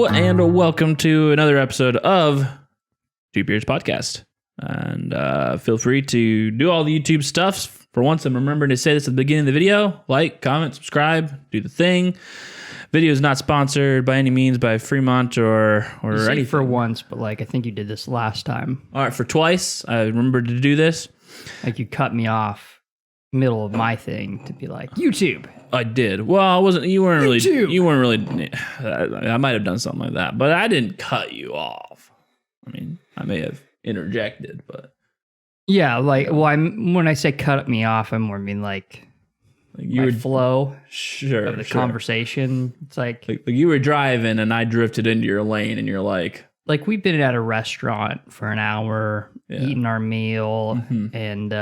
and welcome to another episode of Two Beards Podcast. And feel free to do all the YouTube stuff. For once, I'm remembering to say this at the beginning of the video. Like, comment, subscribe, do the thing. Video is not sponsored by any means by Fremont or anything. For once, but like I think you did this last time. All right, for twice, I remembered to do this. Like you cut me off middle of my thing to be like YouTube. I did. Well, I wasn't. You weren't YouTube. really. I might have done something like that, but I didn't cut you off. I mean, I may have interjected, but yeah, like when I say cut me off, I'm more mean like you would flow of the conversation. It's like you were driving and I drifted into your lane, and you're like we've been at a restaurant for an hour, eating our meal, and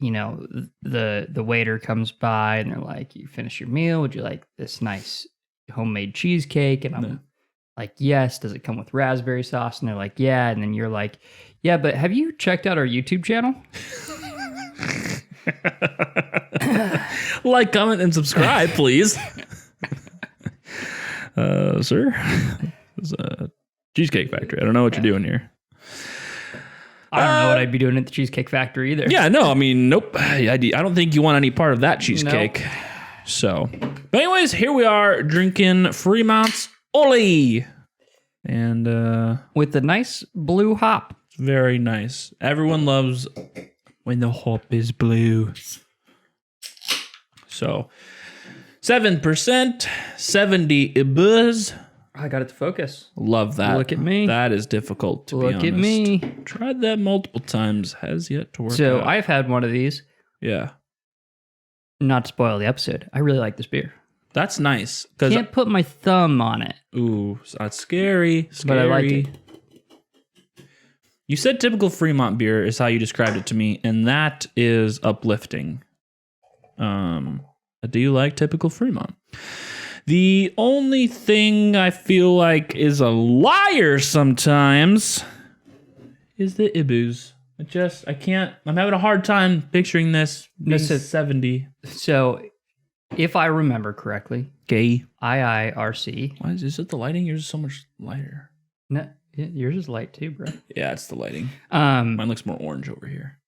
you know, the waiter comes by and they're like, "You finish your meal? Would you like this nice homemade cheesecake?" And I'm like, "Yes." "Does it come with raspberry sauce?" And they're like, "Yeah." And then you're like, "Yeah, but have you checked out our YouTube channel?" Like, comment, and subscribe, please. Sir, it's a Cheesecake Factory. I don't know what you're doing here. I don't know what I'd be doing at the Cheesecake Factory either. Yeah, no, I mean, nope. I don't think you want any part of that cheesecake. Nope. So, but anyways, here we are drinking Fremont's Ollie. And with the nice blue hop. Very nice. Everyone loves when the hop is blue. So, 7%, 70 buzz. I got it to focus. Love that. Look at me. That is difficult to be honest. Look at me. Tried that multiple times. Has yet to work out. So I've had one of these. Yeah. Not to spoil the episode. I really like this beer. That's nice. Can't put my thumb on it. Ooh, that's scary. But I like it. You said typical Fremont beer is how you described it to me, and that is uplifting. Do you like typical Fremont? The only thing I feel like is a liar sometimes is the Ibus. I can't, I'm having a hard time picturing this being 70. So, if I remember correctly, gay IIRC. Why is it the lighting? Yours is so much lighter. No, yours is light too, bro. Yeah, it's the lighting. Mine looks more orange over here.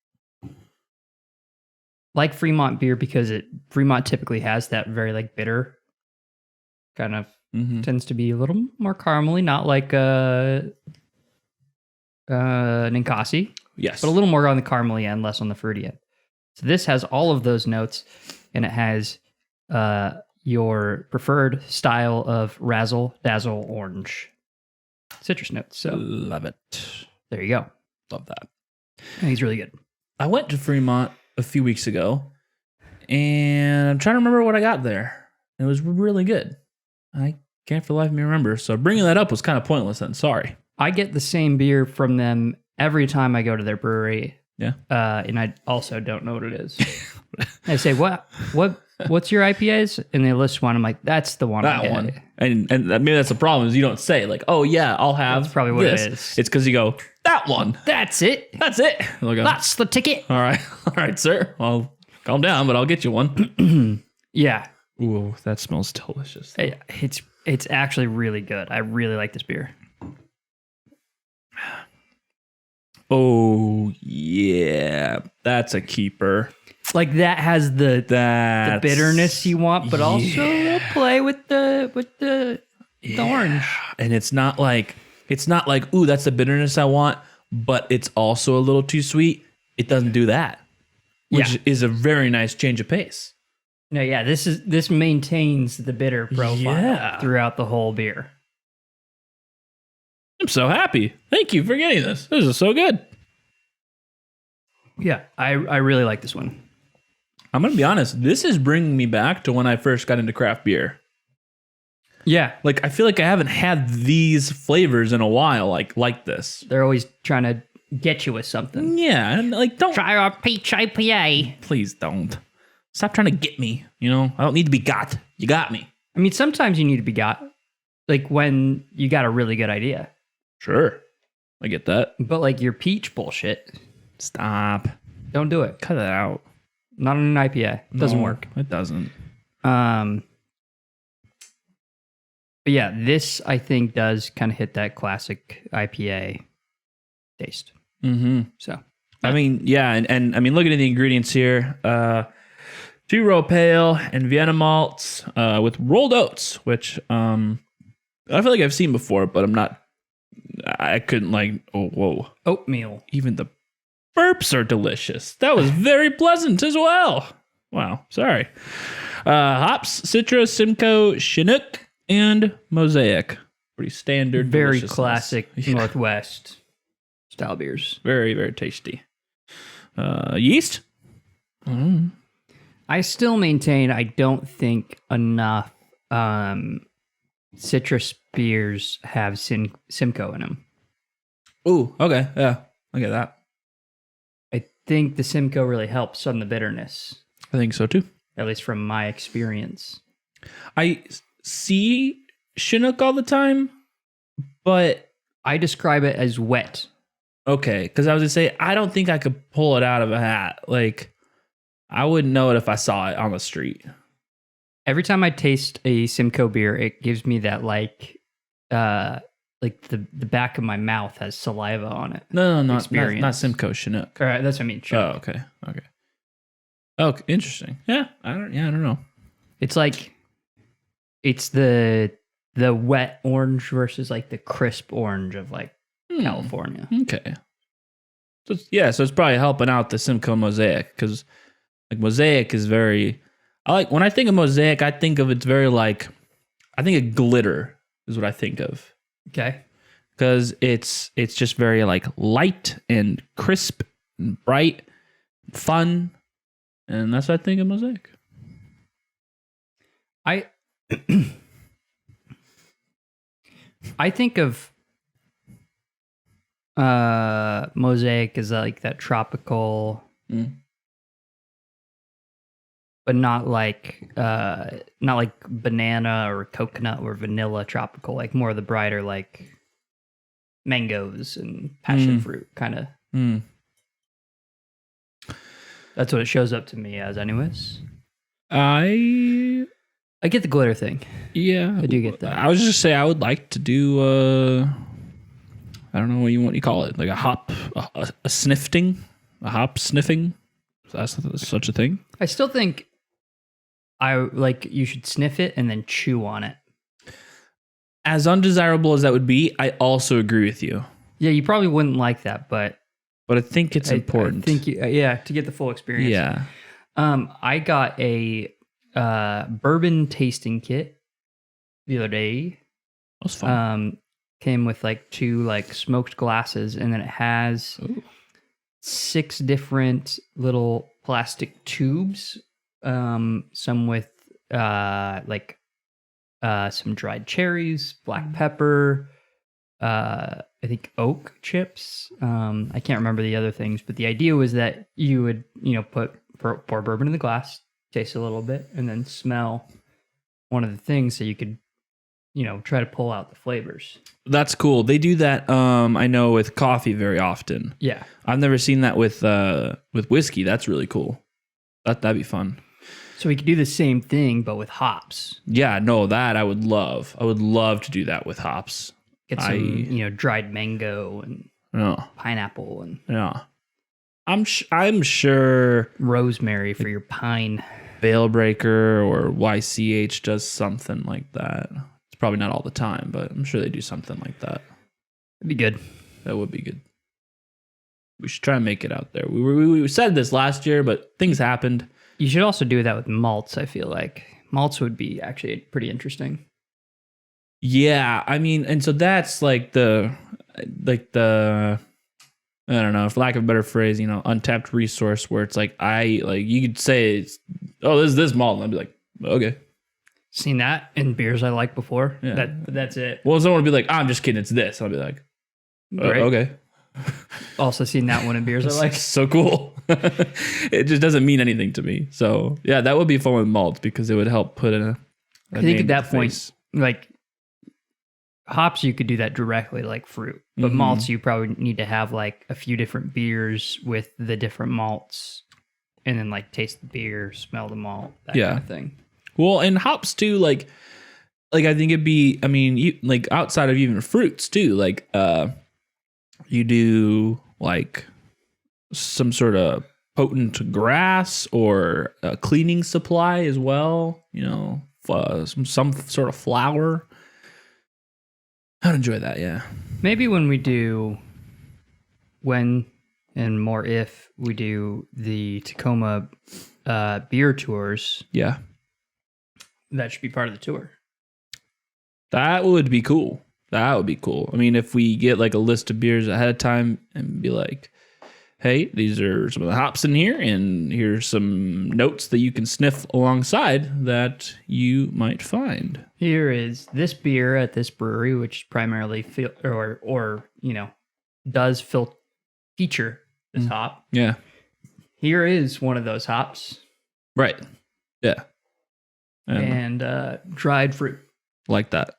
Like Fremont beer because Fremont typically has that very like bitter kind of tends to be a little more caramely, not like Ninkasi. Yes. But a little more on the caramely end, less on the fruity end. So this has all of those notes, and it has your preferred style of razzle dazzle orange citrus notes. So love it. There you go. Love that. I think it's really good. I went to Fremont a few weeks ago, and I'm trying to remember what I got there. It was really good. I can't for the life of me remember. So bringing that up was kind of pointless then. Sorry. I get the same beer from them every time I go to their brewery. Yeah. And I also don't know what it is. I say, what's your IPAs? And they list one. I'm like, that's the one. That one. And maybe that's the problem is you don't say like, oh yeah, I'll have That's probably what this. it is. It's because you go, that one. That's it. That's it. Go, that's the ticket. All right, sir. Well, calm down, but I'll get you one. Yeah. Ooh, that smells delicious. It's actually really good. I really like this beer. Oh yeah, that's a keeper. Like that has the bitterness you want, but also play with the orange. And it's not like ooh, that's the bitterness I want, but it's also a little too sweet. It doesn't do that, which is a very nice change of pace. No, yeah, this maintains the bitter profile throughout the whole beer. I'm so happy. Thank you for getting this. This is so good. Yeah, I really like this one. I'm going to be honest. This is bringing me back to when I first got into craft beer. Yeah. Like, I feel like I haven't had these flavors in a while like this. They're always trying to get you with something. Yeah, and like, don't... Try our peach IPA. Please don't. Stop trying to get me, you know? I don't need to be got. You got me. I mean, sometimes you need to be got. Like, when you got a really good idea. Sure. I get that. But, like, your peach bullshit. Stop. Don't do it. Cut it out. Not on an IPA. It doesn't work. It doesn't. But yeah, this I think does kind of hit that classic IPA taste. Mm-hmm. So, I mean, yeah, and I mean, looking at the ingredients here, 2-row pale and Vienna malts with rolled oats, which I feel like I've seen before, but I couldn't oh, whoa. Oatmeal. Even the burps are delicious. That was very pleasant as well. Wow, sorry. Hops, Citra, Simcoe, Chinook, and Mosaic. Pretty standard. Very classic Northwest style beers. Very, very tasty. Yeast? Mm. I still maintain I don't think enough citrus beers have Simcoe in them. Ooh, okay. Yeah, I get that. I think the Simcoe really helps on the bitterness. I think so too. At least from my experience. I see Chinook all the time, but I describe it as wet. Okay, because I was going to say, I don't think I could pull it out of a hat. Like, I wouldn't know it if I saw it on the street. Every time I taste a Simcoe beer, it gives me that the back of my mouth has saliva on it. No, not Simcoe, Chinook. All right, that's what I mean. Chinook. Oh, okay. Oh, interesting. Yeah, I don't know. It's like it's the wet orange versus like the crisp orange of like California. Okay. So it's probably helping out the Simcoe Mosaic because like Mosaic is very. When I think of Mosaic, I think of it's very I think of glitter is what I think of. Okay. Because it's just very light and crisp and bright, fun, and that's what I think of Mosaic. I think of Mosaic as like that tropical, but not like banana or coconut or vanilla tropical, like more of the brighter like mangoes and passion fruit kind of. That's what it shows up to me as, anyways. I get the glitter thing. Yeah, I do get that. I was just say I would like to do I don't know what you call it, like a hop, a hop sniffing. That's such a thing. I still think you should sniff it and then chew on it. As undesirable as that would be, I also agree with you. Yeah, you probably wouldn't like that, but I think it's important. I think to get the full experience. Yeah. I got a bourbon tasting kit the other day. That was fun. Came with 2 smoked glasses, and then it has 6 different little plastic tubes. Some with some dried cherries, black pepper, I think oak chips. I can't remember the other things, but the idea was that you would, pour bourbon in the glass, taste a little bit, and then smell one of the things so you could, try to pull out the flavors. That's cool. They do that, I know, with coffee very often. Yeah. I've never seen that with whiskey. That's really cool. That'd be fun. So we could do the same thing, but with hops. Yeah, no, that I would love. I would love to do that with hops. Get some, dried mango and pineapple and I'm sure rosemary for your pine. Veilbreaker or YCH does something like that. It's probably not all the time, but I'm sure they do something like that. It'd be good. That would be good. We should try and make it out there. We said this last year, but things happened. You should also do that with malts, I feel like. Malts would be actually pretty interesting. Yeah, I mean, and so that's the I don't know, for lack of a better phrase, untapped resource where it's you could say, this is this malt, and I'd be like, okay. Seen that in beers I liked before. Yeah. That's it. Well, someone would be like, I'm just kidding, it's this. I'll be like, okay. Also seen that one in beers I like. So cool. It just doesn't mean anything to me. So yeah, that would be fun with malts because it would help put in I think at that point, hops, you could do that directly like fruit, but malts, you probably need to have a few different beers with the different malts and then taste the beer, smell the malt, that kind of thing. Well, and hops too, like I think it'd be, I mean, like outside of even fruits too, like you do like some sort of potent grass or a cleaning supply as well, you know, some sort of flour. I'd enjoy that, yeah. Maybe and more if we do the Tacoma beer tours, Yeah. that should be part of the tour. That would be cool. That would be cool. I mean, if we get like a list of beers ahead of time and be like, hey, these are some of the hops in here, and here's some notes that you can sniff alongside that you might find. Here is this beer at this brewery, which primarily does feature this hop. Yeah. Here is one of those hops. Right. Yeah. And dried fruit. Like that.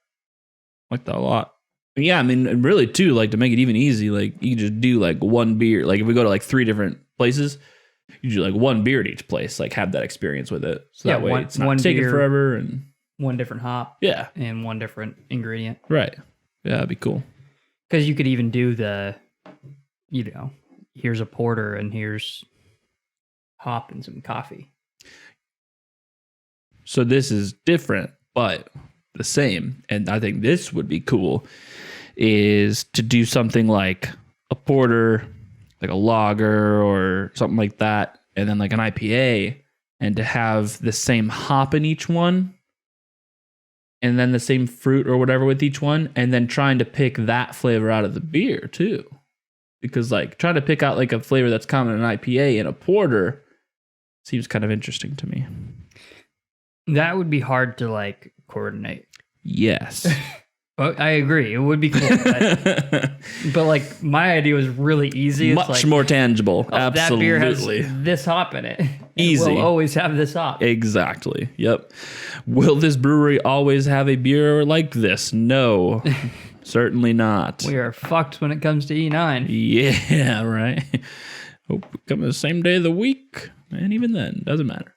Like that a lot. Yeah, I mean, really too, like to make it even easy, like you can just do like one beer. Like if we go to like 3 different places, you do like one beer at each place, like have that experience with it. So that way it's not taking forever and one different hop. Yeah. And one different ingredient. Right. Yeah, that'd be cool. Because you could even do here's a porter and here's hop and some coffee. So this is different, but the same. And I think this would be cool is to do something like a porter, like a lager or something like that, and then like an IPA, and to have the same hop in each one, and then the same fruit or whatever with each one, and then trying to pick that flavor out of the beer too. Because like trying to pick out like a flavor that's common in an IPA and a porter seems kind of interesting to me. That would be hard to like coordinate. Yes. I agree. It would be cool. But like my idea was really easy. It's much like, more tangible. Absolutely. That beer has this hop in it. Easy. We'll always have this hop. Exactly. Yep. Will this brewery always have a beer like this? No. Certainly not. We are fucked when it comes to E9. Yeah, right. Hope we come the same day of the week. And even then, doesn't matter.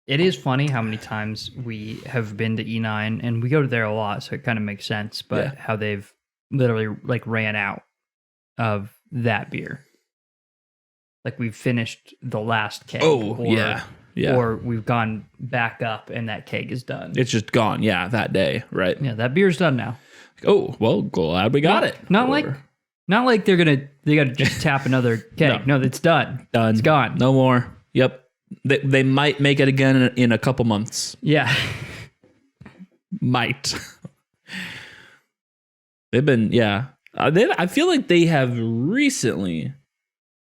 It is funny how many times we have been to E9, and we go there a lot, so it kind of makes sense, but how they've literally like ran out of that beer. Like we've finished the last keg. Or we've gone back up and that keg is done. It's just gone, that day, right? Yeah, that beer's done now. Oh, well, glad we got it. Not like they gotta just tap another keg. No, it's done. Done. It's gone. No more. Yep. They might make it again in a couple months. Yeah. Might. They've been, I feel like they have recently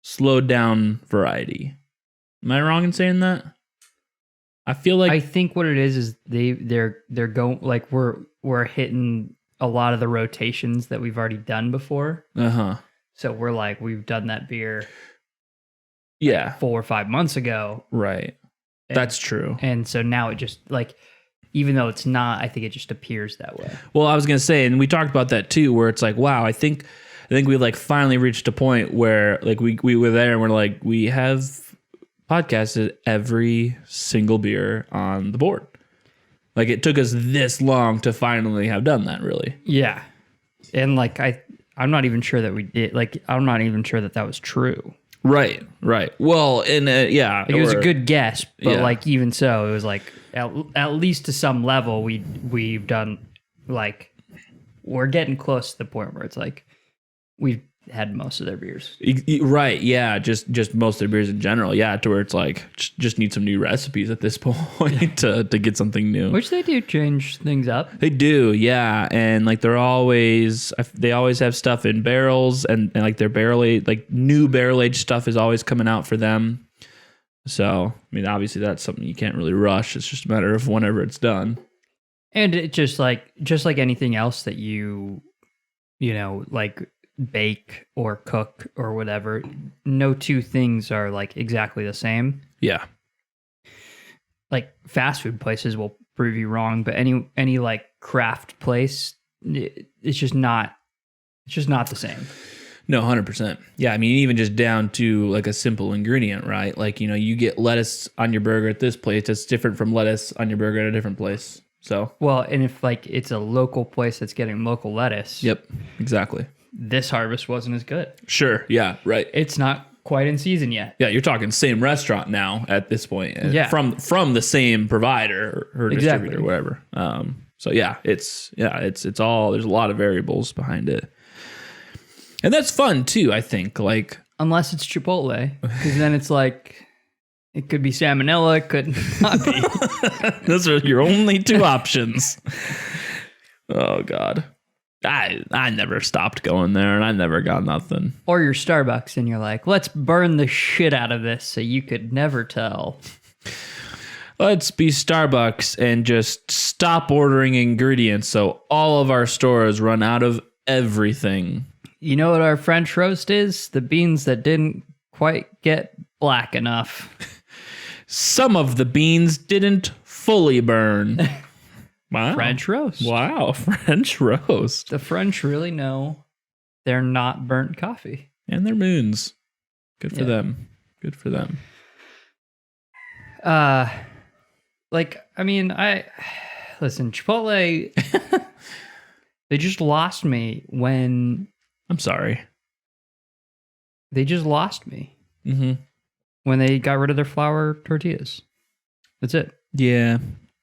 slowed down variety. Am I wrong in saying that? I feel like I think what it is they're going like we're hitting a lot of the rotations that we've already done before. Uh-huh. So we're like we've done that beer 4 or 5 months ago. Right. That's true. And so now it just like, even though it's not, I think it just appears that way. Well, I was going to say, and we talked about that too, where it's like, wow, I think we like finally reached a point where like we were there and we're like, we have podcasted every single beer on the board. Like it took us this long to finally have done that, really. Yeah. And like, I'm not even sure that we did, like, I'm not even sure that was true. Right. Well, and like it was a good guess, but like even so, it was like at least to some level we've done like we're getting close to the point where it's like we've had most of their beers. Right. Yeah. Just most of their beers in general. Yeah. To where it's like just need some new recipes at this point to get something new. Which they do change things up. They do. Yeah. And like they always have stuff in barrels and like their barrel aged, like new barrel aged stuff is always coming out for them. So, I mean, obviously that's something you can't really rush. It's just a matter of whenever it's done. And it just like anything else that you like bake or cook or whatever, no two things are like exactly the same. Yeah. Like fast food places will prove you wrong, but any like craft place, it's just not the same. No, 100%. Yeah, I mean, even just down to like a simple ingredient, right? Like, you know, you get lettuce on your burger at this place, it's different from lettuce on your burger at a different place. So, well, and if like it's a local place that's getting local lettuce, yep, exactly. This harvest wasn't as good. Sure. Yeah. Right. It's not quite in season yet. Yeah, you're talking same restaurant now at this point. Yeah. From the same provider or Exactly. distributor, whatever. So yeah, it's all, there's a lot of variables behind it. And that's fun too, I think. Like, unless it's Chipotle, because then it's like it could be salmonella, it could not be. those are your only two options. Oh God. I never stopped going there, and I never got nothing. Or your Starbucks, and you're like, let's burn the shit out of this so you could never tell. Let's be Starbucks and just stop ordering ingredients so all of our stores run out of everything. You know what our French roast is? The beans that didn't quite get black enough. Some of the beans didn't fully burn. Wow. French roast. Wow, French roast. The French really know they're not burnt coffee. And their moons. Good for them. Good for them. Listen, Chipotle, they just lost me when... I'm sorry. They just lost me. Mm-hmm. When they got rid of their flour tortillas. That's it. Yeah,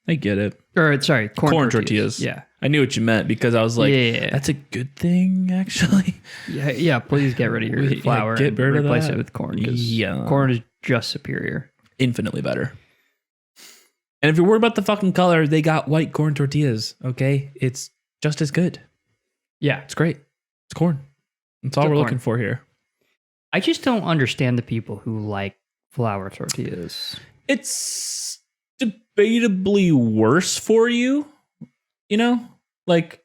I get it. Or, sorry, corn tortillas. Yeah. I knew what you meant because I was like, that's a good thing, actually. Yeah, please get rid of your flour get and rid of replace that. it with corn. Yeah. Corn is just superior. Infinitely better. And if you're worried about the fucking color, they got white corn tortillas, okay? It's just as good. Yeah. It's great. It's corn. That's all we're looking for here. I just don't understand the people who like flour tortillas. It's debatably worse for you, you know? Like,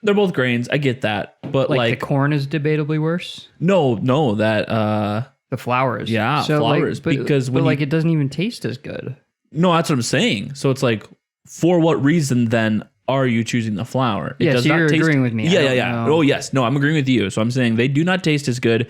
they're both grains. I get that. But like the corn is debatably worse? No, that the flour is. Yeah, so flour is because it doesn't even taste as good. No, that's what I'm saying. So it's like, for what reason then are you choosing the flour? It does so you're agreeing with me. Yeah. Oh, yes. No, I'm agreeing with you. So I'm saying they do not taste as good,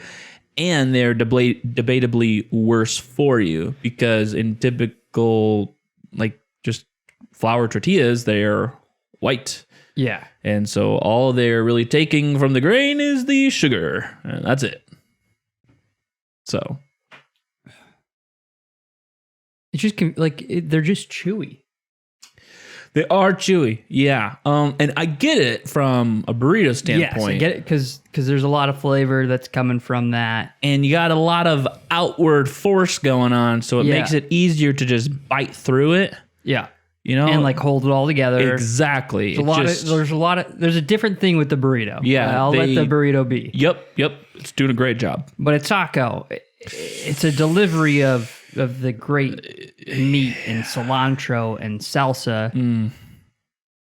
and they're debatably worse for you because in typical, like, just flour tortillas, they're white. Yeah. And so all they're really taking from the grain is the sugar, and that's it. So it's just they're just chewy. They are chewy, yeah. And I get it from a burrito standpoint. Yes, I get it because there's a lot of flavor that's coming from that, and you got a lot of outward force going on, so it makes it easier to just bite through it. Yeah, you know, and like hold it all together. Exactly. There's a different thing with the burrito. Yeah, I'll let the burrito be. Yep. It's doing a great job. But at taco, it's a delivery of the great meat and cilantro and salsa,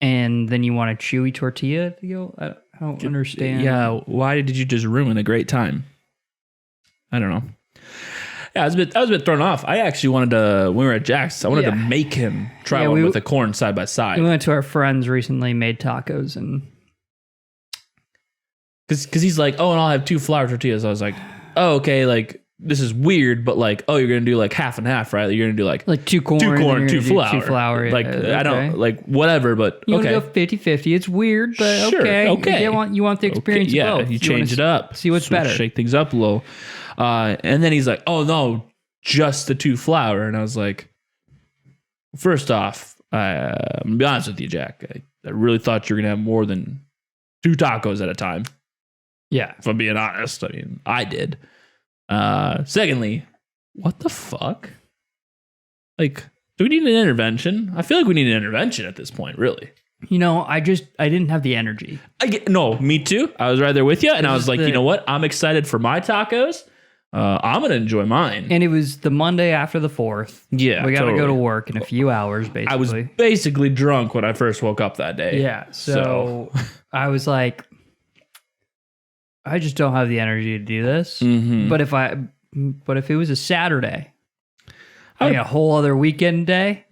and then you want a chewy tortilla. I don't understand. Yeah, why did you just ruin a great time? I don't know. Yeah, I was a bit thrown off. I actually wanted to, when we were at Jack's, I wanted to make him try one with the corn side by side. We went to our friends recently, made tacos, and because he's like, oh, and I'll have 2 flour tortillas. I was like, oh, okay, like, this is weird, but like, oh, you're gonna do like half and half, right? You're gonna do like 2 corn, 2 flour. 2 flour. Like, I don't like whatever, but you okay. You want to go 50-50. It's weird, but sure, okay. You want the experience. Yeah, both. you change it up. See what's better. Shake things up a little. And then he's like, oh no, just the 2 flour. And I was like, first off, I'm gonna be honest with you, Jack. I really thought you were gonna have more than 2 tacos at a time. Yeah, if I'm being honest. I mean, I did. Secondly, what the fuck? Like, do we need an intervention? I feel like we need an intervention at this point, really. You know, I didn't have the energy. No, me too. I was right there with you, and I was like, you know what? I'm excited for my tacos. I'm gonna enjoy mine. And it was the Monday after the 4th. Yeah, we got to go to work in a few hours. Basically, I was basically drunk when I first woke up that day. Yeah, so I was like, I just don't have the energy to do this. Mm-hmm. But if it was a Saturday, like a whole other weekend day,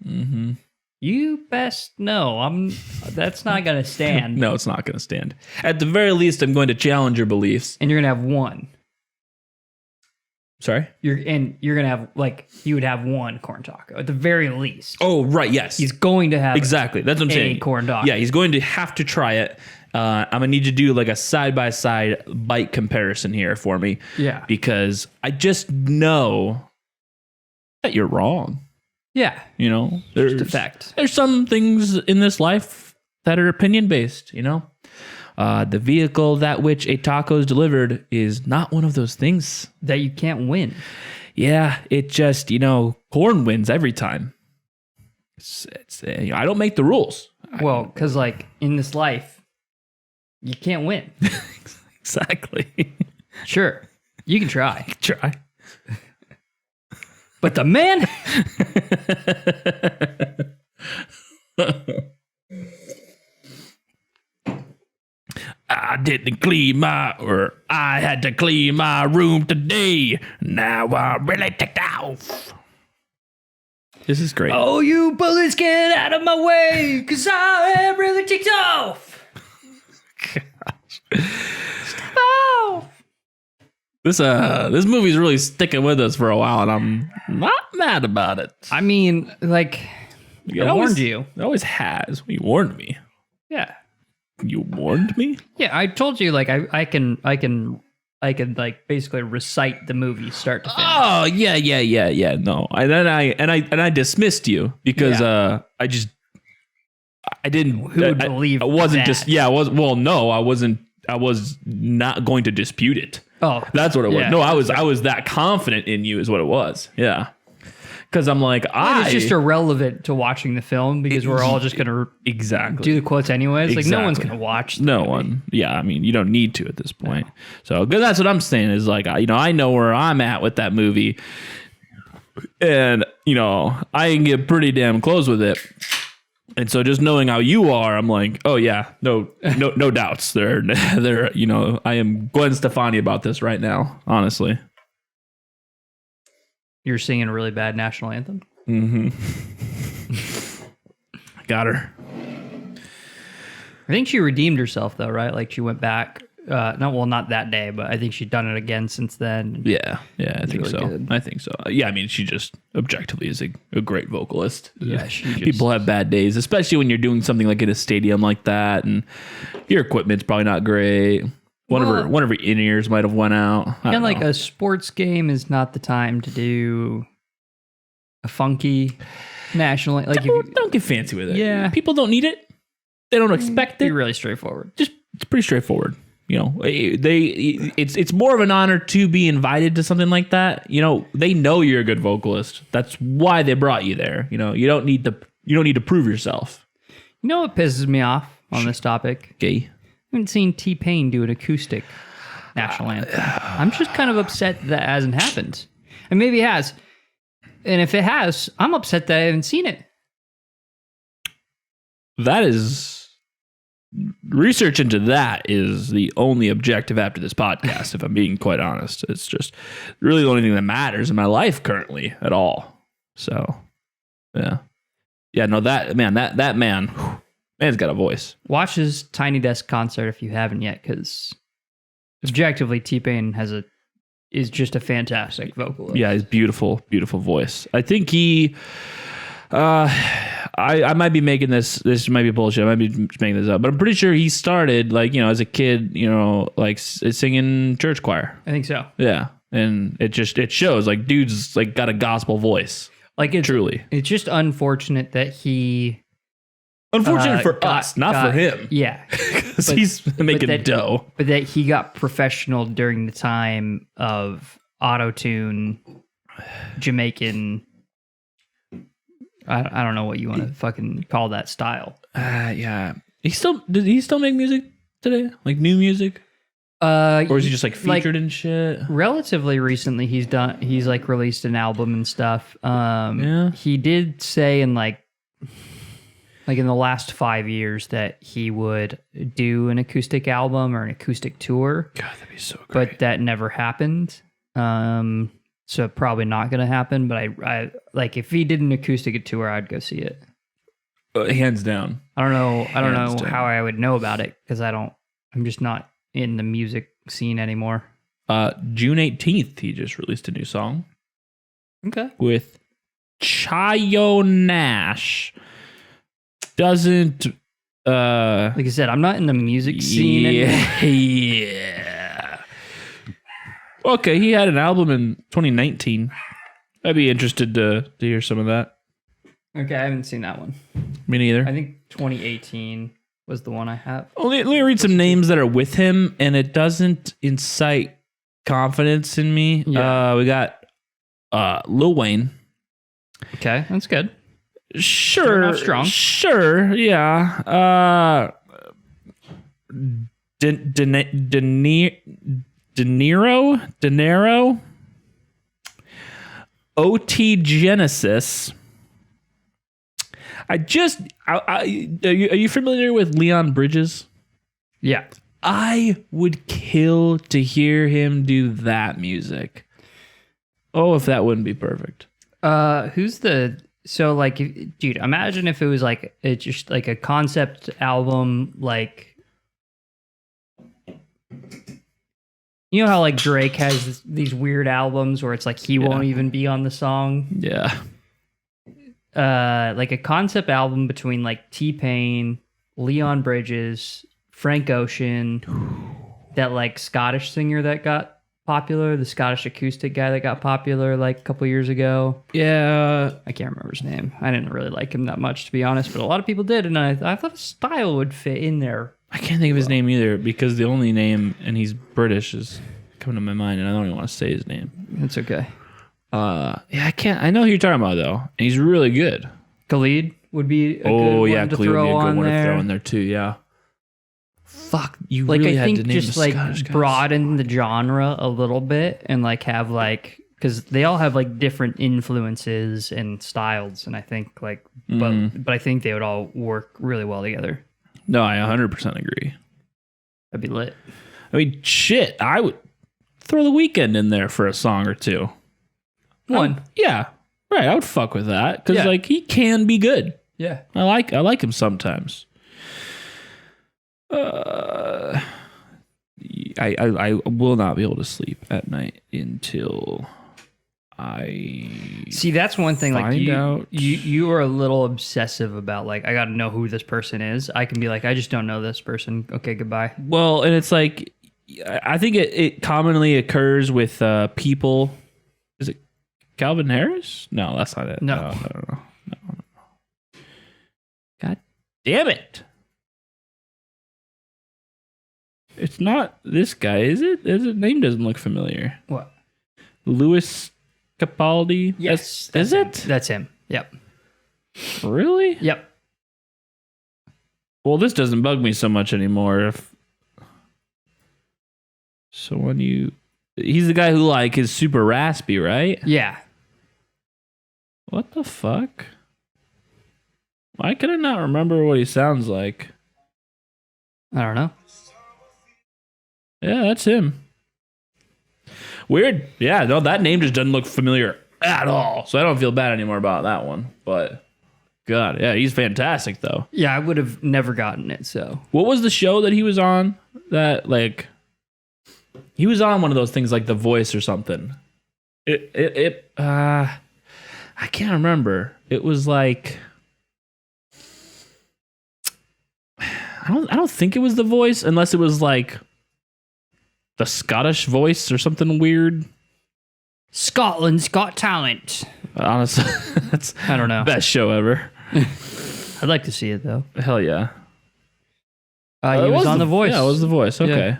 You best know. That's not gonna stand. No, it's not going to stand. At the very least, I'm going to challenge your beliefs. And you're gonna have one. Sorry? You're gonna have you would have one corn taco at the very least. Oh, right. Yes. He's going to have exactly. That's what I'm saying. Corn taco. Yeah, he's going to have to try it. I'm gonna need you to do like a side-by-side bite comparison here for me. Yeah. Because I just know that you're wrong. Yeah. You know, there's a fact. There's some things in this life that are opinion-based, you know? The vehicle that which a taco is delivered is not one of those things. That you can't win. Yeah, it just, corn wins every time. I don't make the rules. Well, because in this life, you can't win. Exactly. Sure, you can try. Try. But the man... I had to clean my room today. Now I'm really ticked off. This is great. Oh, you bullets, get out of my way, because I am really ticked off. Step off. This movie's really sticking with us for a while, and I'm not mad about it. I mean, I warned you. It always has. You warned me. Yeah. You warned me? Yeah, I told you I can basically recite the movie start to finish. Oh, yeah. No. I dismissed you because I didn't Who would believe I wasn't that? just I was not going to dispute it. Oh. That's what it was. Yeah. No, I was that confident in you is what it was. Yeah. Because I'm like, it's just irrelevant to watching the film because we're all just going to do the quotes anyways. Exactly. No one's going to watch the movie. One. Yeah, I mean, you don't need to at this point. No. So, because that's what I'm saying is I know where I'm at with that movie. And, I can get pretty damn close with it. And so just knowing how you are, I'm like, oh yeah, no doubts. They're I am Gwen Stefani about this right now, honestly. You're singing a really bad national anthem? Mm-hmm. Got her. I think she redeemed herself, though, right? She went back. Not that day, but I think she'd done it again since then. Yeah, I think really so. good. I think so. Yeah, I mean, she just objectively is a great vocalist. Yeah, people have bad days, especially when you're doing something like in a stadium like that, and your equipment's probably not great. One of her in-ears might have went out. And a sports game is not the time to do a funky national. Don't get fancy with it. Yeah, people don't need it. They don't expect it. Be really straightforward. It's pretty straightforward. It's more of an honor to be invited to something like that. They know you're a good vocalist. That's why they brought you there. You don't need to prove yourself. You know what pisses me off on this topic? Okay. I haven't seen T-Pain do an acoustic national anthem. I'm just kind of upset that hasn't happened. And maybe it has. And if it has, I'm upset that I haven't seen it. That is... Research into that is the only objective after this podcast, if I'm being quite honest. It's just really the only thing that matters in my life currently at all. So, yeah. Yeah, no, that man... Man's got a voice. Watch his Tiny Desk concert if you haven't yet, because objectively, T-Pain is just a fantastic vocalist. Yeah, he's beautiful, beautiful voice. I think he... I might be making this might be bullshit. I might be making this up, but I'm pretty sure he started as a kid, singing church choir. I think so. Yeah. And it shows dude's got a gospel voice. Truly. It's just unfortunate that he... Unfortunate for us, not for him. Yeah. Because he's making dough. But that he got professional during the time of auto-tune, Jamaican... I don't know what you want to fucking call that style. Yeah. Did he still make music today? New music? Or is he just featured in shit? Relatively recently he's released an album and stuff. Yeah. He did say in in the last 5 years that he would do an acoustic album or an acoustic tour. God, that'd be so great. But that never happened. So probably not going to happen. But I if he did an acoustic tour, I'd go see it. Hands down. I don't know Hands down. how I would know about it because I'm just not in the music scene anymore. June 18th, he just released a new song. Okay. With Chayo Nash. Doesn't like I said, I'm not in the music scene anymore. Yeah. Okay, he had an album in 2019. I'd be interested to hear some of that. Okay, I haven't seen that one. Me neither. I think 2018 was the one I have. Let me read some names that are with him, and it doesn't incite confidence in me. Yeah. We got Lil Wayne. Okay, that's good. Sure. Strong. Sure, yeah. De Niro. OT Genesis. Are you familiar with Leon Bridges? Yeah. I would kill to hear him do that music. Oh, if that wouldn't be perfect. So like, dude, imagine if it was like, it's just like a concept album, like, you know how like Drake has these weird albums where it's like he won't even be on the song? Yeah. Like a concept album between like T-Pain, Leon Bridges, Frank Ocean, that like Scottish singer that got popular, the Scottish acoustic guy that got popular like a couple years ago. Yeah. I can't remember his name. I didn't really like him that much, to be honest, but a lot of people did, and I thought his style would fit in there. I can't think of his name either because the only name, and he's British, is coming to my mind, and I don't even want to say his name. It's okay. Yeah, I can't. I know who you're talking about though, and he's really good. Khalid would be a good one to Khalid throw would be a good on one there. to throw in there too. Yeah. Fuck, you Like really I had think to name just the like Scottish guys. broaden the genre a little bit and like have like, because they all have like different influences and styles, and I think like, but I think they would all work really well together. No, I 100% agree. That'd be lit. I mean, shit, I would throw The Weeknd in there for a song or two. One. Yeah, right. I would fuck with that because like he can be good. Yeah. I like him sometimes. I will not be able to sleep at night until I see. That's one thing. Like find out. you are a little obsessive about like, I got to know who this person is. I can be like, I just don't know this person. Okay, goodbye. Well, and it's like, I think it commonly occurs with people. Is it Calvin Harris? No, that's not it. No. God damn it. It's not this guy, is it? His name doesn't look familiar. What? Louis Capaldi? Yes. Is it? That's him. Yep. Really? Yep. Well, this doesn't bug me so much anymore. He's the guy who like is super raspy, right? Yeah. What the fuck? Why can I not remember what he sounds like? I don't know. Yeah, that's him. Weird. Yeah, no, that name just doesn't look familiar at all. So I don't feel bad anymore about that one. But God, yeah, he's fantastic though. Yeah, I would have never gotten it. So what was the show that he was on? That like he was on one of those things like The Voice or something. I can't remember. It was like I don't think it was The Voice unless it was like The Scottish Voice or something weird. Scotland's Got Talent. Honestly, that's I don't know. Best show ever. I'd like to see it though. Hell yeah. He was on The Voice. Yeah, it was The Voice. Okay. Yeah.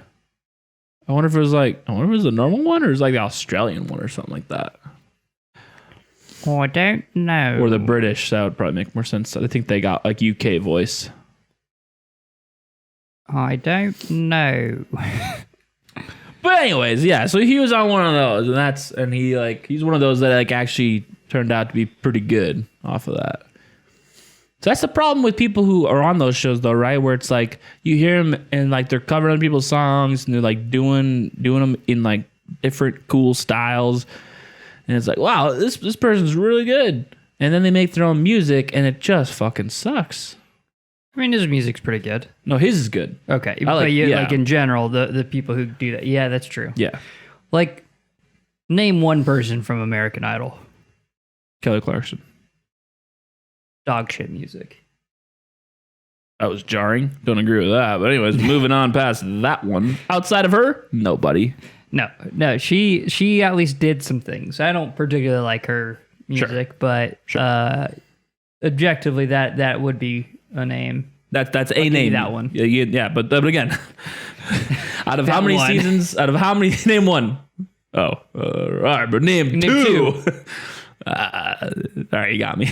I wonder if it was the normal one or it was like the Australian one or something like that. Oh, I don't know. Or the British. That would probably make more sense. I think they got like UK voice. I don't know. But anyways, yeah. So he was on one of those, and he's one of those that like actually turned out to be pretty good off of that. So that's the problem with people who are on those shows, though, right? Where it's like you hear them and like they're covering other people's songs and they're like doing them in like different cool styles, and it's like, wow, this person's really good. and then they make their own music, and it just fucking sucks. I mean, his music's pretty good. No, his is good. Okay, but like in general, the people who do that, yeah, that's true. Yeah. Like, name one person from American Idol. Kelly Clarkson. Dog shit music. That was jarring. Don't agree with that. But anyways, moving on past that one. Outside of her, nobody. No, she at least did some things. I don't particularly like her music, but objectively, that would be a name. That's a name. That one. Yeah, but again, out of how many seasons? Out of how many? Name one. Oh, all right, but name two. All right, you got me.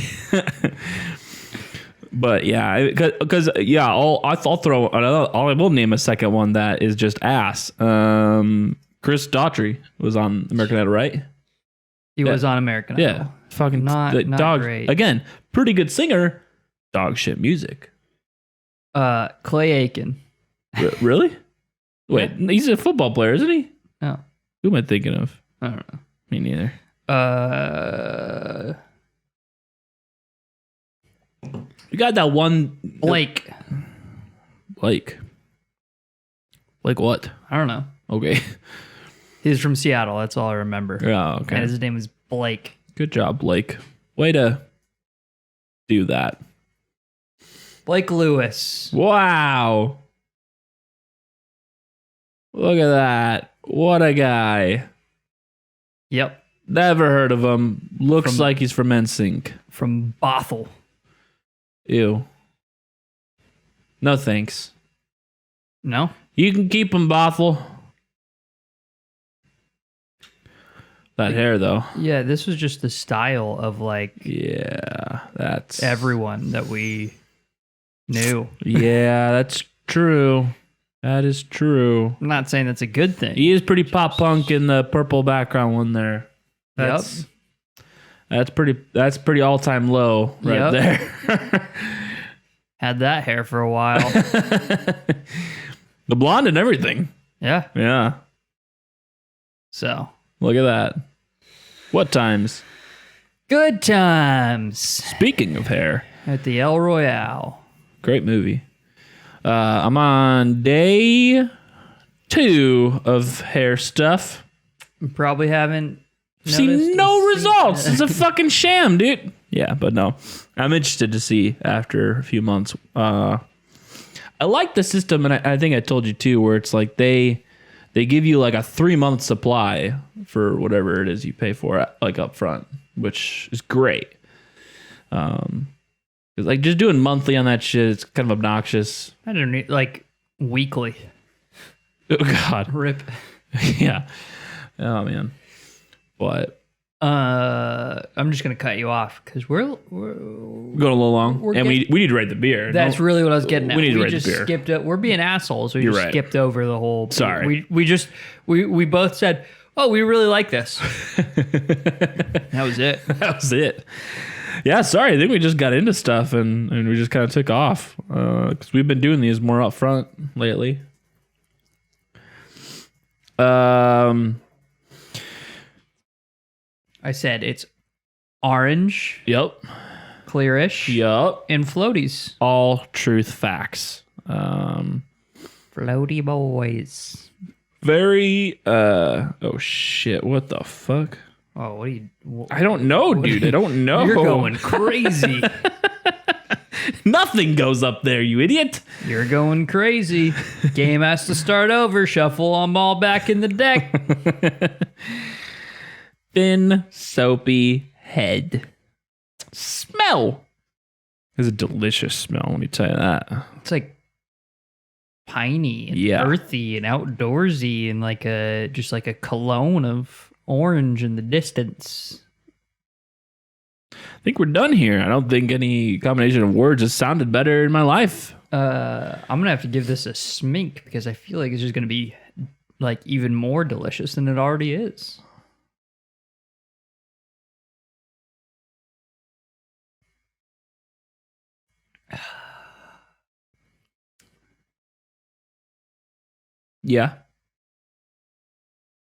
But yeah, because I'll throw. I will name a second one that is just ass. Chris Daughtry was on American Idol, right? He was on American Idol. Yeah, fucking not dog. Great. Again, pretty good singer. Dog shit music. Clay Aiken. Really? Wait, he's a football player, isn't he? Oh. Who am I thinking of? I don't know. Me neither. We got that one Blake. Blake what? I don't know. Okay. He's from Seattle. That's all I remember. Yeah, okay. And his name is Blake. Good job, Blake. Way to do that. Blake Lewis. Wow. Look at that. What a guy. Yep. Never heard of him. Looks like he's from NSYNC. From Bothell. Ew. No thanks. No? You can keep him, Bothell. That hair, though. Yeah, this was just the style of, like... Yeah, that's... everyone that we knew. Yeah, that's true. That is true. I'm not saying that's a good thing. He is pretty pop punk in the purple background one there. That's That's pretty all time low right there. Had that hair for a while. The blonde and everything. Yeah. Yeah. So look at that. What times? Good times. Speaking of hair, at the El Royale. Great movie. I'm on day 2 of hair stuff. Probably haven't seen no results. It's a fucking sham, dude. Yeah, but no. I'm interested to see after a few months. I like the system, and I think I told you too, where it's like they give you like a 3-month supply for whatever it is you pay for, like up front, which is great. Like just doing monthly on that shit, it's kind of obnoxious. I don't need like weekly. Oh God, rip. Yeah. Oh man. But I'm just gonna cut you off because we're going a little long, and we need to rate the beer. That's really what I was getting at. We need to rate just the beer. Skipped it. We're being assholes. We just skipped over the whole. Sorry. We both said, "Oh, we really like this." That was it. That was it. Yeah, sorry. I think we just got into stuff and we just kind of took off because we've been doing these more up front lately. I said it's orange. Yep. Clearish. Yep. And floaties. All truth facts. Floaty boys. Very oh shit, what the fuck? Oh, what are you... I don't know, dude. I don't know. You're going crazy. Nothing goes up there, you idiot. You're going crazy. Game has to start over. Shuffle them all back in the deck. Thin, soapy head. Smell. It's a delicious smell, let me tell you that. It's like piney and yeah. earthy and outdoorsy and like just like a cologne of orange in the distance. I think we're done here. I don't think any combination of words has sounded better in my life. I'm gonna have to give this a smink because I feel like it's just gonna be like even more delicious than it already is. Yeah.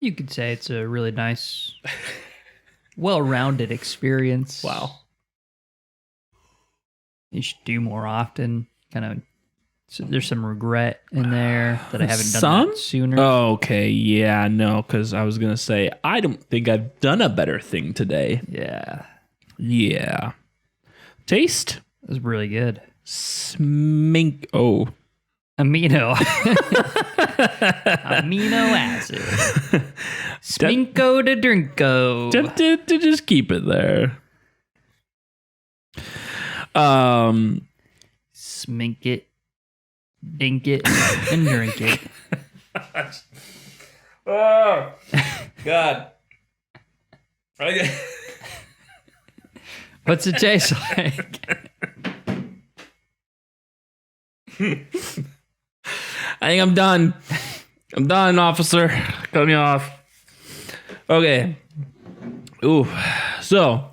You could say it's a really nice, well-rounded experience. Wow. you should do more often. Kind of, so there's some regret in there that I haven't done that sooner. Oh, okay, yeah, no, because I was gonna say I don't think I've done a better thing today. Yeah. Taste It was really good. Smink. Oh, amino acid. Sminko to drinko. Tempted to just keep it there. Smink it, dink it, and drink it. Oh, God. What's it taste like? I think I'm done. I'm done, officer. Cut me off. Okay. Ooh. So,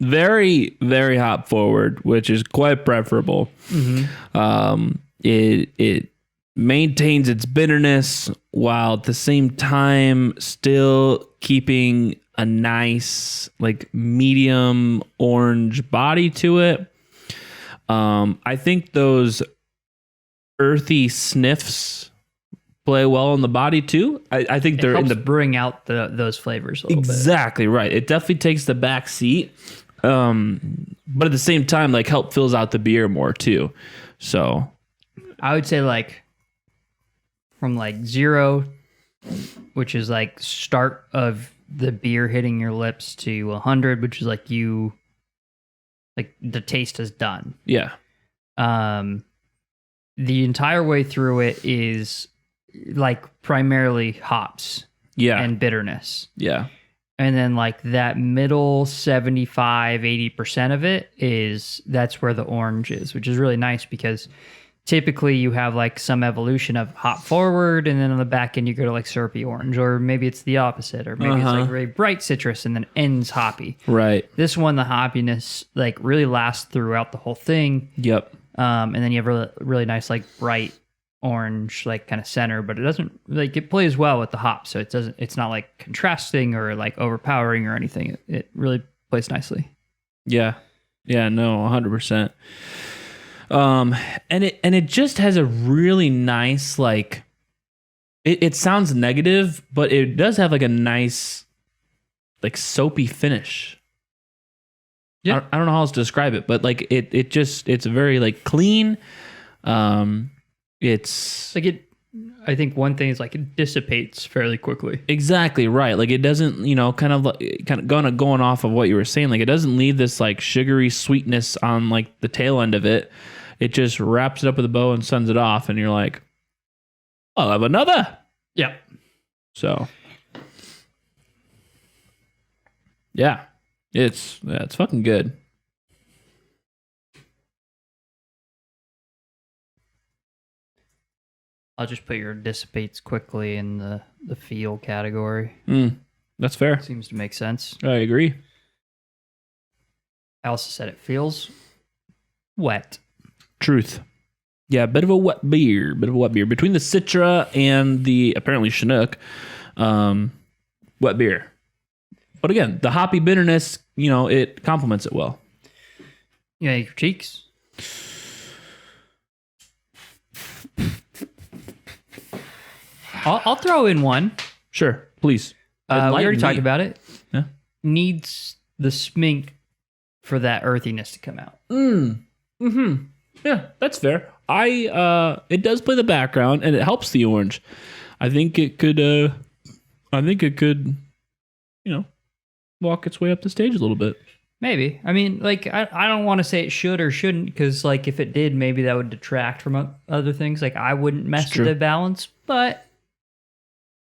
very, very hop forward, which is quite preferable. Mm-hmm. It maintains its bitterness while at the same time still keeping a nice, like, medium orange body to it. I think those earthy sniffs play well on the body too. I think they're in the bring out those flavors a little exactly bit. Right. It definitely takes the back seat, but at the same time, like, help fills out the beer more too. So I would say like from like 0, which is like start of the beer hitting your lips, to 100, which is like the taste is done. Yeah. The entire way through it is like primarily hops. Yeah. And bitterness. Yeah. And then like that middle 75-80% of it that's where the orange is, which is really nice because typically you have like some evolution of hop forward, and then on the back end you go to like syrupy orange, or maybe it's the opposite, or maybe it's like very bright citrus and then ends hoppy. Right. This one, the hoppiness like really lasts throughout the whole thing. Yep. And then you have really nice like bright orange like kind of center, but it doesn't like, it plays well with the hop, so it's not like contrasting or like overpowering or anything. It really plays nicely. Yeah. No, 100%. And it just has a really nice, like, it sounds negative, but it does have like a nice, like, soapy finish. Yeah. I don't know how else to describe it, but like it's very like clean. It's like I think one thing is like it dissipates fairly quickly. Exactly right. Like it doesn't, kind of going off of what you were saying. Like it doesn't leave this like sugary sweetness on like the tail end of it. It just wraps it up with a bow and sends it off, and you're like, I'll have another. Yeah. So, yeah, it's fucking good. I'll just put your dissipates quickly in the feel category. That's fair. Seems to make sense. I agree. I also said it feels wet. Truth. Yeah, bit of a wet beer. Between the Citra and the apparently Chinook, wet beer. But again, the hoppy bitterness, it complements it well. Yeah, your cheeks. I'll throw in one. Sure, please. We already talked about it. Yeah. Needs the smink for that earthiness to come out. Mm-hmm. Yeah, that's fair. It does play the background and it helps the orange. I think it could walk its way up the stage a little bit. Maybe. I mean, like, I don't want to say it should or shouldn't, because, like, if it did, maybe that would detract from other things. Like, I wouldn't mess with the balance, but...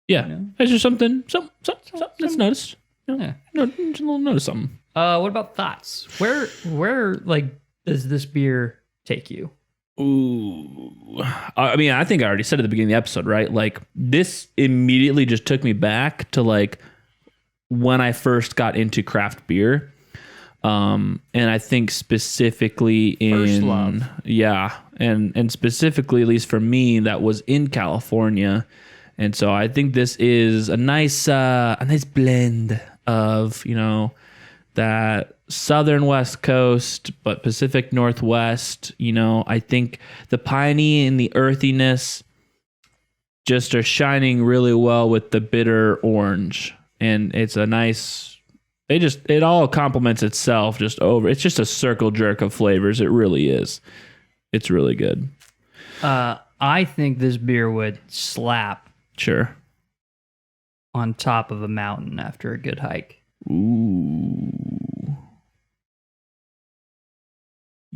Yeah. It's just something that's noticed. Yeah. No, just a little notice something. What about thoughts? Where, like, does this beer take you? Ooh. I mean, I think I already said at the beginning of the episode, right? Like, this immediately just took me back to, like, when I first got into craft beer. And I think specifically in First love. Yeah. And specifically, at least for me, that was in California. And so I think this is a nice blend of, that southern West Coast, but Pacific Northwest. I think the piney and the earthiness just are shining really well with the bitter orange. And it's a nice, it all complements itself just over. It's just a circle jerk of flavors. It really is. It's really good. I think this beer would slap. Sure. On top of a mountain after a good hike. Ooh.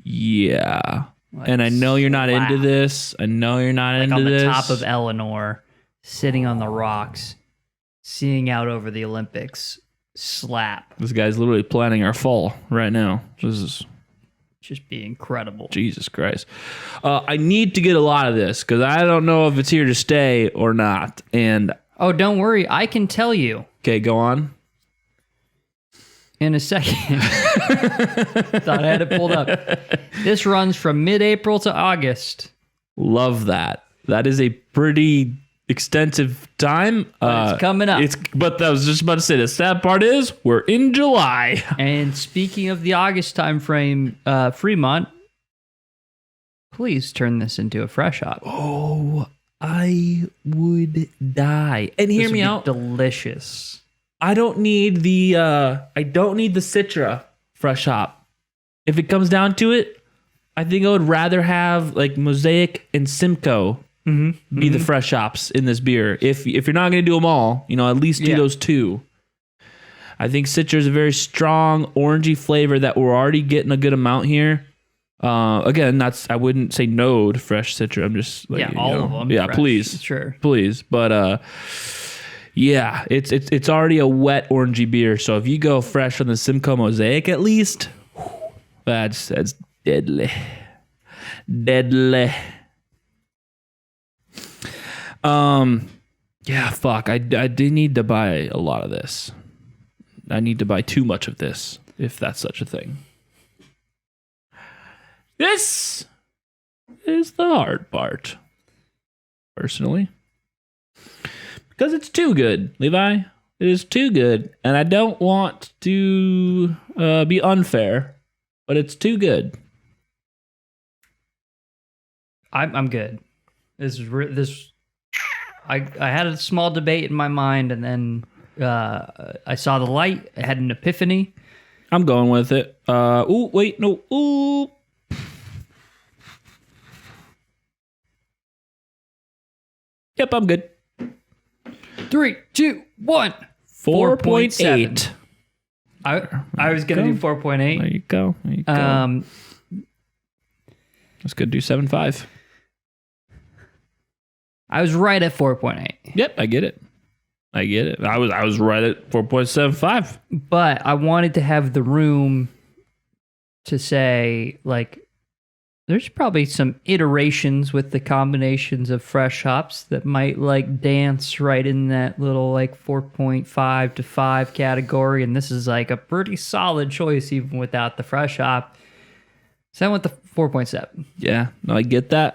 Yeah. Like, and I know you're not into this. I know you're not into this. On the top of Eleanor, sitting on the rocks, seeing out over the Olympics, slap. This guy's literally planning our fall right now. This is just be incredible. Jesus Christ. I need to get a lot of this because I don't know if it's here to stay or not. And oh, don't worry. I can tell you. Okay, go on. In a second. Thought I had it pulled up. This runs from mid-April to August. Love that. That is a pretty extensive time. It's coming up. But I was just about to say, the sad part is we're in July. And speaking of the August time frame, Fremont, please turn this into a fresh hop. Oh, I would die. And hear me out. Delicious. I don't need the Citra fresh hop. If it comes down to it, I think I would rather have like Mosaic and Simcoe be the fresh hops in this beer. If you're not going to do them all, at least do those two. I think Citra is a very strong orangey flavor that we're already getting a good amount here. Again, I wouldn't say no to fresh Citra. I'm just like, all of them. Yeah, fresh, please, sure, please. But yeah, it's already a wet orangey beer. So if you go fresh on the Simcoe Mosaic, at least, that's deadly. Yeah, fuck. I do need to buy a lot of this. I need to buy too much of this, if that's such a thing. This is the hard part, personally. Because it's too good, Levi. It is too good. And I don't want to be unfair, but it's too good. I'm good. I had a small debate in my mind, and then I saw the light. I had an epiphany. I'm going with it. Ooh, wait, no. Ooh. Yep, I'm good. 3, 2, 1. 4.8. I was going to do 4.8. There you go. Let's go do 7.5. I was right at 4.8. Yep, I get it. I was right at 4.75. But I wanted to have the room to say, like, there's probably some iterations with the combinations of fresh hops that might like dance right in that little like 4.5 to 5 category. And this is like a pretty solid choice even without the fresh hop. So I went the 4.7. Yeah, no, I get that.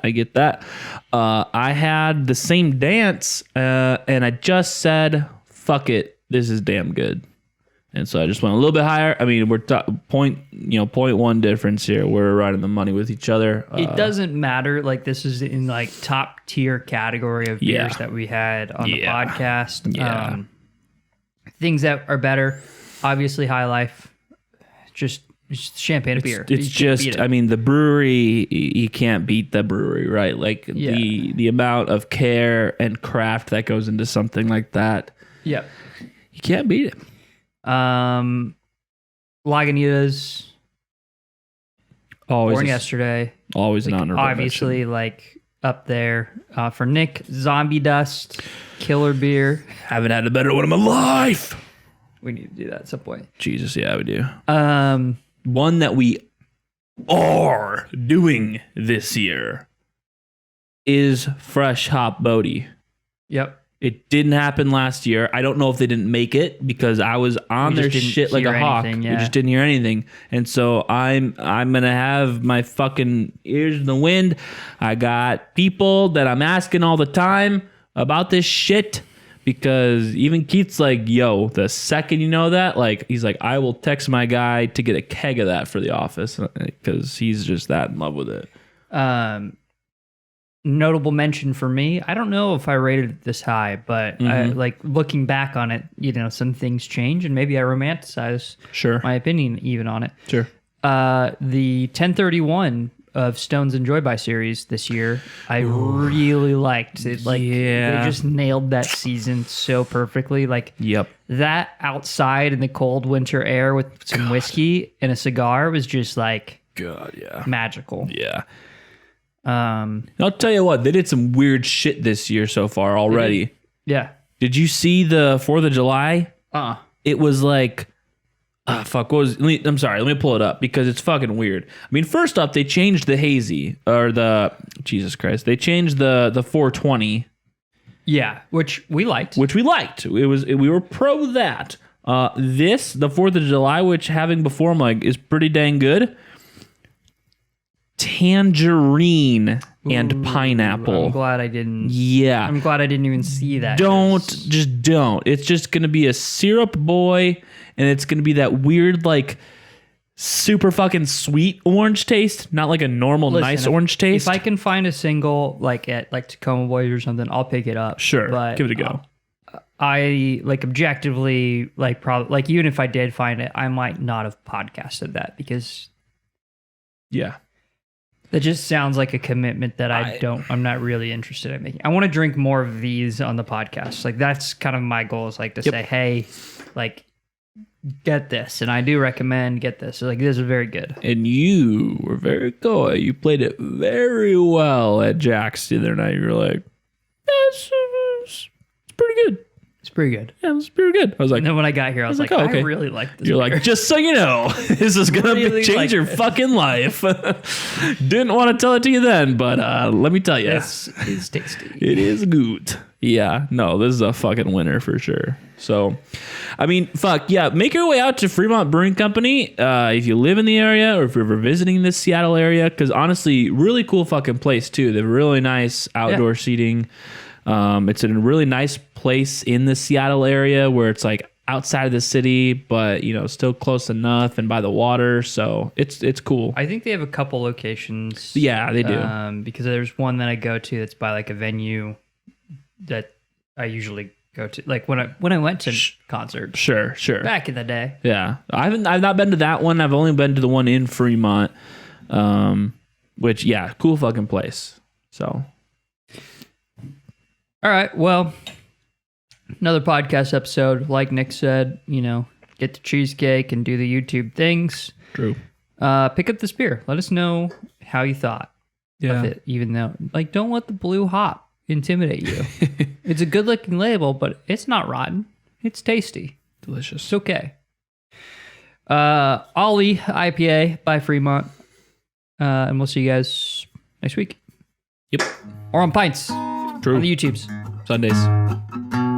I had the same dance and I just said, fuck it. This is damn good. And so I just went a little bit higher. I mean, we're 0.1 difference here. We're right in the money with each other. It doesn't matter. Like, this is in like top tier category of beers that we had on the podcast. Yeah. Things that are better, obviously High Life, just champagne beer. It's just, I mean, the brewery, you can't beat the brewery, right? Like the amount of care and craft that goes into something like that. Yep. You can't beat it. Lagunitas, always born yesterday, always like, an honorable obviously mention. Like up there. For Nick, Zombie Dust, killer beer. Haven't had a better one in my life. We need to do that at some point. Jesus, yeah, we do. One that we are doing this year is Fresh Hop Bodhi. Yep. It didn't happen last year. I don't know if they didn't make it because I was on their shit like a hawk. We just didn't hear anything. And so I'm going to have my fucking ears in the wind. I got people that I'm asking all the time about this shit, because even Keith's like, yo, the second you know that, like, he's like, I will text my guy to get a keg of that for the office because he's just that in love with it. Notable mention for me. I don't know if I rated it this high, but I, like looking back on it, you know, some things change and maybe I romanticize my opinion even on it. Sure. The 1031 of Stones Enjoy By series this year, I really liked it. Like, they just nailed that season so perfectly. Like, that outside in the cold winter air with some whiskey and a cigar was just like, magical. Yeah. I'll tell you what, they did some weird shit this year so far already. Yeah. Did you see the 4th of July? It was like, fuck, I'm sorry, let me pull it up because it's fucking weird. I mean, first up, they changed the hazy, or Jesus Christ, they changed the 420. Yeah, which we liked. We were pro that. The 4th of July, which having before, I'm like, is pretty dang good. Tangerine and pineapple. I'm glad I didn't. Yeah. I'm glad I didn't even see that. Don't. It's just going to be a syrup boy, and it's going to be that weird, like, super fucking sweet orange taste, not like a normal nice orange taste. If I can find a single, like, at like Tacoma Boys or something, I'll pick it up. Sure. But, give it a go. I, like, objectively, like, probably, like, even if I did find it, I might not have podcasted that because. Yeah. That just sounds like a commitment that I'm not really interested in making. I want to drink more of these on the podcast. Like, that's kind of my goal, is like to say, hey, like, get this. And I do recommend get this. So, like, this is very good. And you were very coy. You played it very well at Jack's the other night. You were like, it's pretty good. It's pretty good. Yeah, it was pretty good. I was like, and then when I got here, I was like, oh, okay. I really like this. You're beer. like, just so you know, this is going to change your fucking life. Didn't want to tell it to you then, but let me tell you. This is tasty. It is good. Yeah, no, this is a fucking winner for sure. So, I mean, fuck, yeah, make your way out to Fremont Brewing Company if you live in the area or if you're ever visiting this Seattle area, because honestly, really cool fucking place too. They have really nice outdoor seating. It's in a really nice place in the Seattle area where it's like outside of the city, but you know, still close enough and by the water. So it's cool. I think they have a couple locations. Yeah, they do. Because there's one that I go to that's by like a venue that I usually go to, like when I went to concerts. Sure. Back in the day. Yeah, I've not been to that one. I've only been to the one in Fremont, which cool fucking place. So. All right, well, another podcast episode. Like Nick said, you know, get the cheesecake and do the YouTube things. True. Pick up this beer. Let us know how you thought of it, even though, like, don't let the blue hop intimidate you. It's a good-looking label, but it's not rotten. It's tasty. Delicious. It's okay. Ollie IPA by Fremont. And we'll see you guys next week. Yep. Or on Pints. True. On the YouTubes. Sundays.